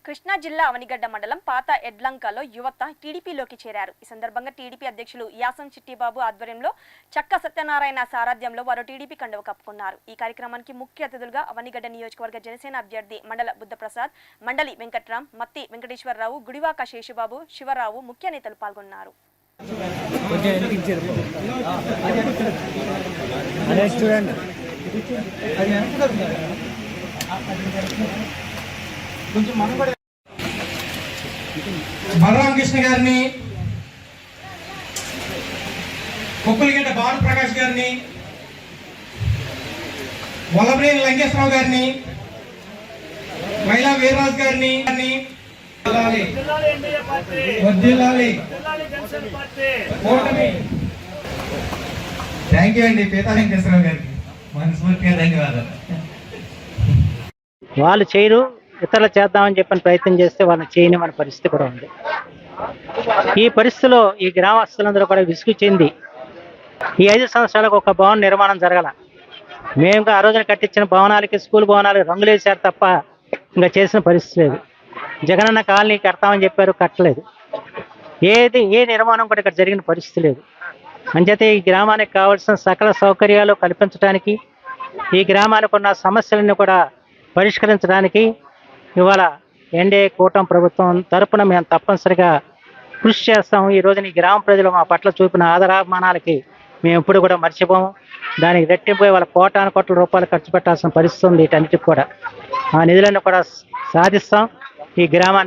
కృష్ణా జిల్లా అవనిగడ్డ మండలం పాత ఎడ్లంకలో యువత టీడీపీలోకి చేరారు. ఈ సందర్భంగా టీడీపీ అధ్యక్షులు యాసం చిట్టిబాబు ఆధ్వర్యంలో చక్క సత్యనారాయణ సారథ్యంలో వారు టీడీపీ కండువ కప్పుకున్నారు. ఈ కార్యక్రమానికి ముఖ్య అతిథులుగా అవనిగడ్డ నియోజకవర్గ జనసేన అభ్యర్థి మండల బుద్ధప్రసాద్, మండలి వెంకట్రాం, మత్తి వెంకటేశ్వరరావు, గుడివాక శేషుబాబు, శివరావు ముఖ్య నేతలు పాల్గొన్నారు. బలరామ కృష్ణ గారిని, కొప్పులగడ్డ భాను ప్రకాష్ గారిని, వల్లభనేని లంకేశ్వరరావు గారిని, మైలా వీర్రాజు గారిని థ్యాంక్ యూ అండి. పీతా వెంకటేశ్వరరావు గారికి మనస్ఫూర్తిగా ధన్యవాదాలు. వాళ్ళు చేయరు, ఇతరులు చేద్దామని చెప్పని ప్రయత్నం చేస్తే వాళ్ళని చేయని మన పరిస్థితి కూడా ఉంది. ఈ పరిస్థితిలో ఈ గ్రామస్తులందరూ కూడా విసుగు చెంది ఈ 5 సంవత్సరాలకు ఒక భవన నిర్మాణం జరగల. మేము ఆ రోజున కట్టించిన భవనాలకి, స్కూల్ భవనాలకి రంగులు వేసారు తప్ప ఇంకా చేసిన పరిస్థితి లేదు. జగనన్న కాలనీ కడతామని చెప్పారు, కట్టలేదు. ఏ నిర్మాణం కూడా ఇక్కడ జరిగిన పరిస్థితి లేదు. అంచేతే ఈ గ్రామానికి కావాల్సిన సకల సౌకర్యాలు కల్పించడానికి, ఈ గ్రామానికి ఉన్న సమస్యలను కూడా పరిష్కరించడానికి ఇవాళ ఎన్డీఏ కూటమి ప్రభుత్వం తరపున మేము తప్పనిసరిగా కృషి చేస్తాము. ఈ రోజున ఈ గ్రామ ప్రజలు మా పట్ల చూపిన ఆదరాభిమానాలకి మేము ఎప్పుడు కూడా మర్చిపోము. దానికి రెట్టింపు వాళ్ళ కోటాను రూపాయలు ఖర్చు పెట్టాల్సిన పరిస్థితి ఉంది. వీటన్నిటికి కూడా ఆ నిధులను కూడా సాధిస్తాం. ఈ గ్రామాన్ని